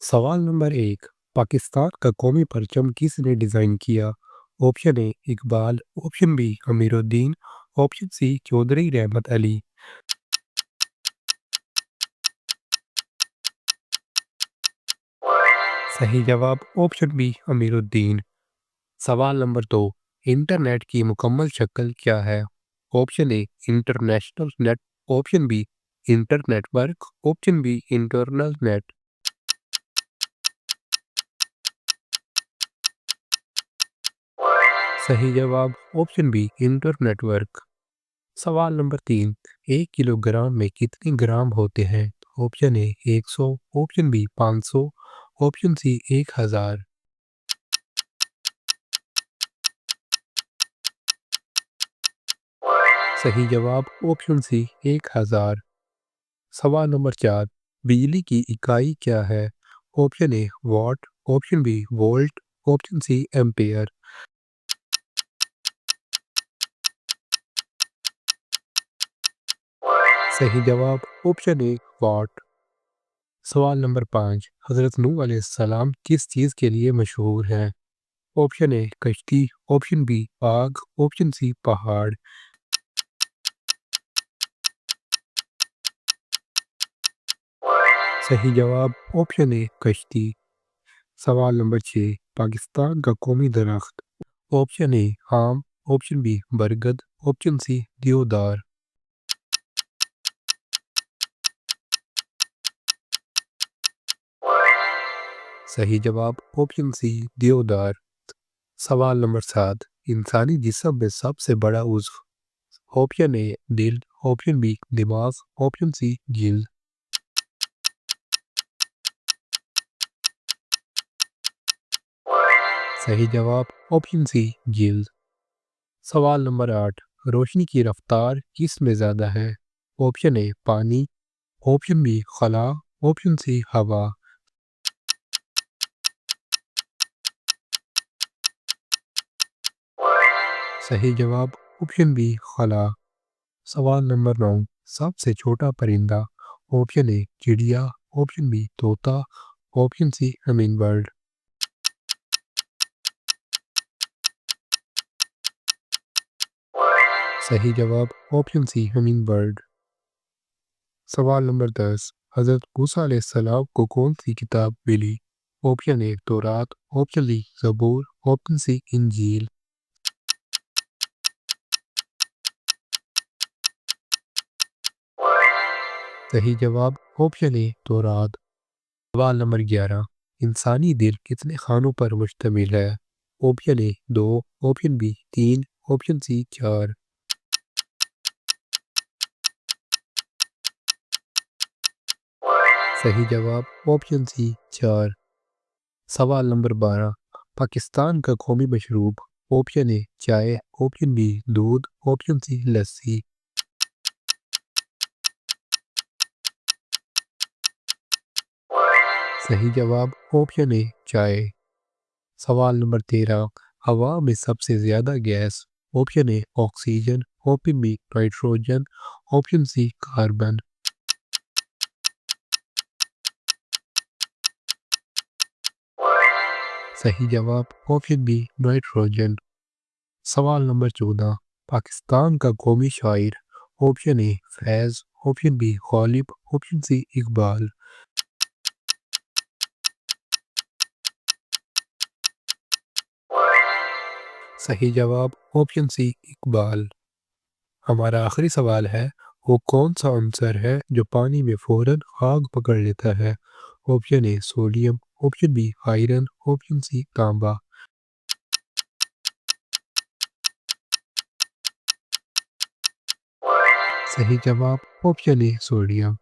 सवाल नंबर 1। पाकिस्तान का कौमी परचम किसने डिज़ाइन किया? Option A Iqbal, option B Amiruddin, option C Chaudhry Rehmat Ali. सही जवाब ऑप्शन बी अमीरुद्दीन। सवाल नंबर 2। इंटरनेट की मुकम्मल शक्ल क्या है? Option A international net, option B inter network, option B internal net. सही जवाब ऑप्शन बी इंटर नेटवर्क। सवाल नंबर 3। 1 किलोग्राम में कितने ग्राम होते हैं? Option A 100, option B 500, option C 1000। सही जवाब ऑप्शन सी 1000। सवाल नंबर 4। बिजली की इकाई क्या है? Option A watt, option B volt, option C ampere. सही जवाब ऑप्शन ए वाट। सवाल नंबर 5। हज़रत नूह अलैहिस्सलाम किस चीज़ के लिए मशहूर हैं? ऑप्शन ए कश्ती, ऑप्शन बी आग, ऑप्शन सी पहाड़। सही जवाब ऑप्शन ए कश्ती। सवाल नंबर 6। पाकिस्तान का कौमी दरख्त? ऑप्शन ए आम, ऑप्शन बी बरगद, ऑप्शन सी देवदार। सही जवाब ऑप्शन सी देवदार। सवाल नंबर 7। इंसानी जिस्म में सबसे बड़ा उज़्व? ऑप्शन ए दिल, ऑप्शन बी दिमाग, ऑप्शन सी जिल्द। सही जवाब ऑप्शन सी जिल्द। सवाल नंबर 8। रोशनी की रफ्तार किस में ज़्यादा है? ऑप्शन ए पानी, ऑप्शन बी खला, ऑप्शन सी हवा। सही जवाब ऑप्शन बी खला। सवाल नंबर 9। सबसे छोटा परिंदा? ऑप्शन ए चिड़िया, ऑप्शन बी तोता, ऑप्शन सी हमिंग बर्ड। सही जवाब ऑप्शन सी हमिंग बर्ड। सवाल नंबर 10। हज़रत मूसा अलैहिस्सलाम को कौन सी किताब मिली? Option A Taurat, option B ज़बूर, option C इंजील। सही जवाब ऑप्शन ए तौरात। सवाल नंबर 11। इंसानी दिल कितने खानों पर मुश्तमिल है? Option A 2, option B 3, option C 4। सही जवाब ऑप्शन सी 4। सवाल नंबर 12। पाकिस्तान का कौमी मशरूब? ऑप्शन ए चाय, ऑप्शन बी दूध, ऑप्शन सी लस्सी। सही जवाब ऑप्शन ए चाय। सवाल नंबर 13। हवा में सबसे ज़्यादा gas? Option A oxygen, option B nitrogen, option C carbon. सही जवाब ऑप्शन बी नाइट्रोजन। सवाल नंबर 14। पाकिस्तान का कौमी शायर? Option A Faiz, option B Ghalib, option C Iqbal. सही जवाब ऑप्शन सी इकबाल। हमारा आखिरी सवाल है, वो कौन सा अंसर है जो पानी में फ़ौरन आग पकड़ लेता है? Option A sodium, option B iron, option C तांबा। सही जवाब ऑप्शन ए सोडियम।